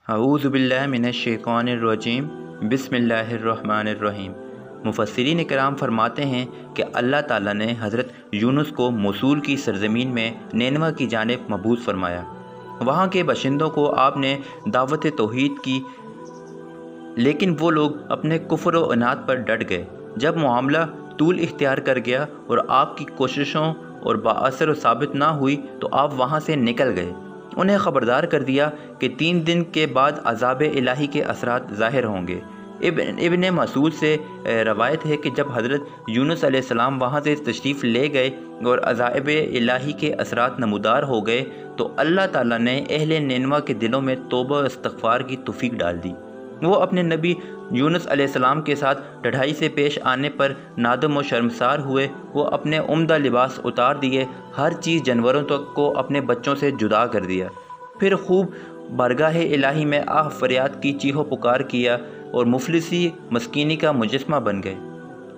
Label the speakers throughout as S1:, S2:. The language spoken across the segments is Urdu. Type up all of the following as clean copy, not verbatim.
S1: اعوذ باللہ من الشیطان الرجیم بسم اللہ الرحمن الرحیم۔ مفسرین کرام فرماتے ہیں کہ اللہ تعالیٰ نے حضرت یونس کو موصول کی سرزمین میں نینوا کی جانب مبعوث فرمایا۔ وہاں کے باشندوں کو آپ نے دعوت توحید کی، لیکن وہ لوگ اپنے کفر و عناد پر ڈٹ گئے۔ جب معاملہ طول اختیار کر گیا اور آپ کی کوششوں اور بااثر و ثابت نہ ہوئی تو آپ وہاں سے نکل گئے۔ انہیں خبردار کر دیا کہ 3 دن کے بعد عذاب الہی کے اثرات ظاہر ہوں گے۔ ابن مسعود سے روایت ہے کہ جب حضرت یونس علیہ السلام وہاں سے تشریف لے گئے اور عذاب الہی کے اثرات نمودار ہو گئے تو اللہ تعالیٰ نے اہل نینوا کے دلوں میں توبہ و استغفار کی توفیق ڈال دی۔ وہ اپنے نبی یونس علیہ السلام کے ساتھ ڈھائی سے پیش آنے پر نادم و شرمسار ہوئے۔ وہ اپنے عمدہ لباس اتار دیے، ہر چیز جانوروں تک کو اپنے بچوں سے جدا کر دیا، پھر خوب بارگاہ الہی میں آہ فریاد کی چیخ و پکار کیا اور مفلسی مسکینی کا مجسمہ بن گئے۔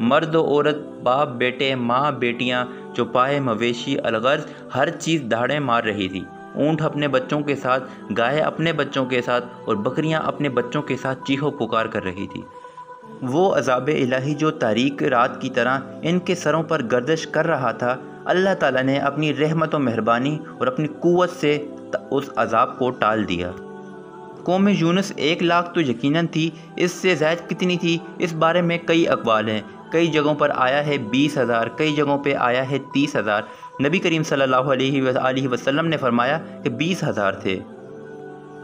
S1: مرد و عورت، باپ بیٹے، ماں بیٹیاں، چوپائے مویشی، الغرض ہر چیز دہاڑیں مار رہی تھی۔ اونٹ اپنے بچوں کے ساتھ، گائے اپنے بچوں کے ساتھ اور بکریاں اپنے بچوں کے ساتھ چیخ و پکار کر رہی تھی۔ وہ عذاب الہی جو تاریک رات کی طرح ان کے سروں پر گردش کر رہا تھا، اللہ تعالیٰ نے اپنی رحمت و مہربانی اور اپنی قوت سے اس عذاب کو ٹال دیا۔ قوم یونس 1 لاکھ تو یقیناً تھی، اس سے زائد کتنی تھی اس بارے میں کئی اقوال ہیں۔ کئی جگہوں پر آیا ہے 20,000، کئی جگہوں پہ آیا ہے 30,000۔ نبی کریم صلی اللہ علیہ وسلم نے فرمایا کہ 20,000 تھے۔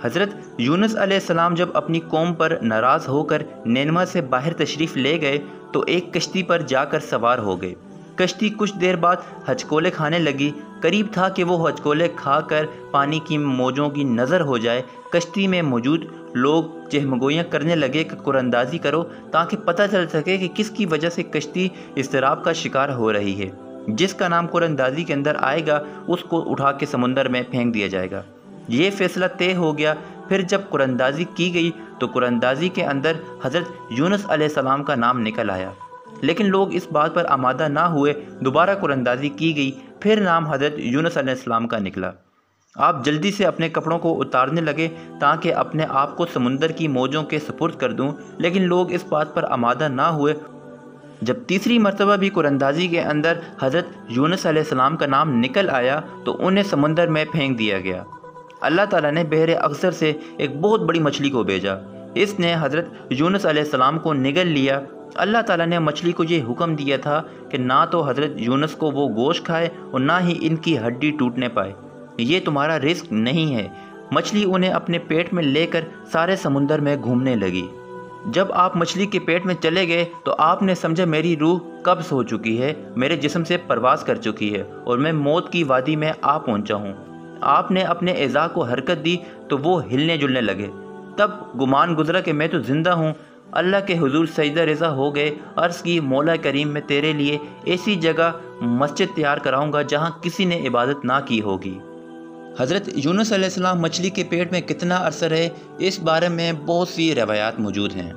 S1: حضرت یونس علیہ السلام جب اپنی قوم پر ناراض ہو کر نینوا سے باہر تشریف لے گئے تو ایک کشتی پر جا کر سوار ہو گئے۔ کشتی کچھ دیر بعد ہچکولے کھانے لگی۔ قریب تھا کہ وہ ہچکولے کھا کر پانی کی موجوں کی نظر ہو جائے۔ کشتی میں موجود لوگ چہمگوئیاں کرنے لگے کہ قرآن اندازی کرو تاکہ پتہ چل سکے کہ کس کی وجہ سے کشتی اضطراب کا شکار ہو رہی ہے۔ جس کا نام قرآن اندازی کے اندر آئے گا اس کو اٹھا کے سمندر میں پھینک دیا جائے گا۔ یہ فیصلہ طے ہو گیا۔ پھر جب قرآن اندازی کی گئی تو قرآن اندازی کے اندر حضرت یونس علیہ السلام کا نام نکل آیا، لیکن لوگ اس بات پر آمادہ نہ ہوئے۔ دوبارہ قرآن اندازی کی گئی، پھر نام حضرت یونس علیہ السلام کا نکلا۔ آپ جلدی سے اپنے کپڑوں کو اتارنے لگے تاکہ اپنے آپ کو سمندر کی موجوں کے سپرد کر دوں، لیکن لوگ اس بات پر آمادہ نہ ہوئے۔ جب تیسری مرتبہ بھی قرآن اندازی کے اندر حضرت یونس علیہ السلام کا نام نکل آیا تو انہیں سمندر میں پھینک دیا گیا۔ اللہ تعالیٰ نے بحر اخضر سے ایک بہت بڑی مچھلی کو بھیجا۔ اس نے حضرت یونس علیہ السلام کو نگل لیا۔ اللہ تعالیٰ نے مچھلی کو یہ حکم دیا تھا کہ نہ تو حضرت یونس کو وہ گوشت کھائے اور نہ ہی ان کی ہڈی ٹوٹنے پائے، یہ تمہارا رزق نہیں ہے۔ مچھلی انہیں اپنے پیٹ میں لے کر سارے سمندر میں گھومنے لگی۔ جب آپ مچھلی کے پیٹ میں چلے گئے تو آپ نے سمجھا میری روح قبض ہو چکی ہے، میرے جسم سے پرواز کر چکی ہے اور میں موت کی وادی میں آ پہنچا ہوں۔ آپ نے اپنے اعضاء کو حرکت دی تو وہ ہلنے جلنے لگے۔ تب گمان گزرا کہ میں تو زندہ ہوں۔ اللہ کے حضور سجدہ رضا ہو گئے، عرض کی مولا کریم میں تیرے لیے ایسی جگہ مسجد تیار کراؤں گا جہاں کسی نے عبادت نہ کی ہوگی۔ حضرت یونس علیہ السلام مچھلی کے پیٹ میں کتنا عرصہ رہے اس بارے میں بہت سی روایات موجود ہیں۔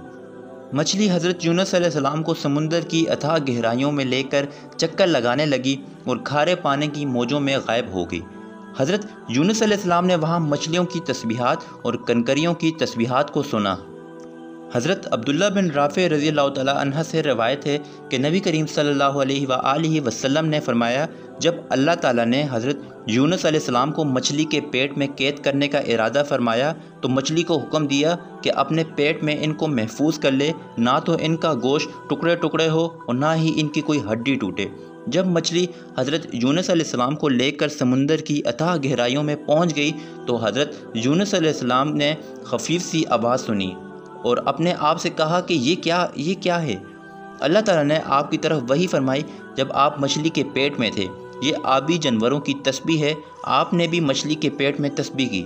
S1: مچھلی حضرت یونس علیہ السلام کو سمندر کی اتھاہ گہرائیوں میں لے کر چکر لگانے لگی اور کھارے پانی کی موجوں میں غائب ہو گئی۔ حضرت یونس علیہ السلام نے وہاں مچھلیوں کی تسبیحات اور کنکریوں کی تسبیحات کو سنا۔ حضرت عبداللہ بن رافع رضی اللہ تعالیٰ عنہ سے روایت ہے کہ نبی کریم صلی اللہ علیہ وسلم نے فرمایا، جب اللہ تعالیٰ نے حضرت یونس علیہ السلام کو مچھلی کے پیٹ میں قید کرنے کا ارادہ فرمایا تو مچھلی کو حکم دیا کہ اپنے پیٹ میں ان کو محفوظ کر لے، نہ تو ان کا گوشت ٹکڑے ٹکڑے ہو اور نہ ہی ان کی کوئی ہڈی ٹوٹے۔ جب مچھلی حضرت یونس علیہ السلام کو لے کر سمندر کی اتھاہ گہرائیوں میں پہنچ گئی تو حضرت یونس علیہ السلام نے خفیف سی آواز سنی اور اپنے آپ سے کہا کہ یہ کیا ہے؟ اللہ تعالیٰ نے آپ کی طرف وحی فرمائی، جب آپ مچھلی کے پیٹ میں تھے، یہ آبی جانوروں کی تسبیح ہے، آپ نے بھی مچھلی کے پیٹ میں تسبیح کی۔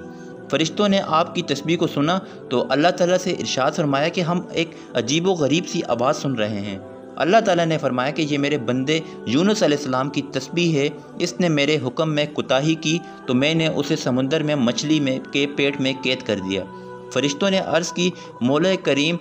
S1: فرشتوں نے آپ کی تسبیح کو سنا تو اللہ تعالیٰ سے ارشاد فرمایا کہ ہم ایک عجیب و غریب سی آواز سن رہے ہیں۔ اللہ تعالیٰ نے فرمایا کہ یہ میرے بندے یونس علیہ السلام کی تسبیح ہے، اس نے میرے حکم میں کوتاہی کی تو میں نے اسے سمندر میں مچھلی کے پیٹ میں قید کر دیا۔ فرشتوں نے عرض کی، مولا کریم،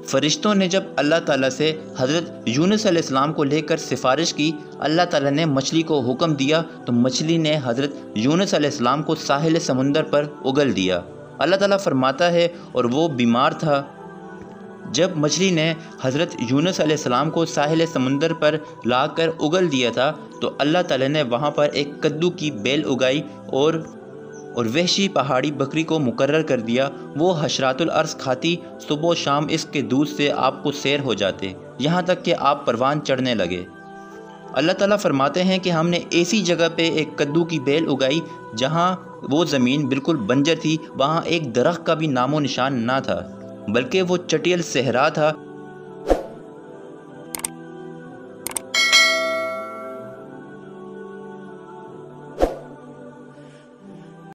S1: فرشتوں نے جب اللہ تعالیٰ سے حضرت یونس علیہ السلام کو لے کر سفارش کی، اللہ تعالیٰ نے مچھلی کو حکم دیا تو مچھلی نے حضرت یونس علیہ السلام کو ساحل سمندر پر اگل دیا۔ اللہ تعالیٰ فرماتا ہے اور وہ بیمار تھا۔ جب مچھلی نے حضرت یونس علیہ السلام کو ساحل سمندر پر لا کر اگل دیا تھا تو اللہ تعالیٰ نے وہاں پر ایک کدو کی بیل اگائی اور وحشی پہاڑی بکری کو مقرر کر دیا۔ وہ حشرات الارض کھاتی، صبح و شام اس کے دودھ سے آپ کو سیر ہو جاتے، یہاں تک کہ آپ پروان چڑھنے لگے۔ اللہ تعالیٰ فرماتے ہیں کہ ہم نے ایسی جگہ پہ ایک کدو کی بیل اگائی جہاں وہ زمین بالکل بنجر تھی، وہاں ایک درخت کا بھی نام و نشان نہ تھا، بلکہ وہ چٹیل صحرا تھا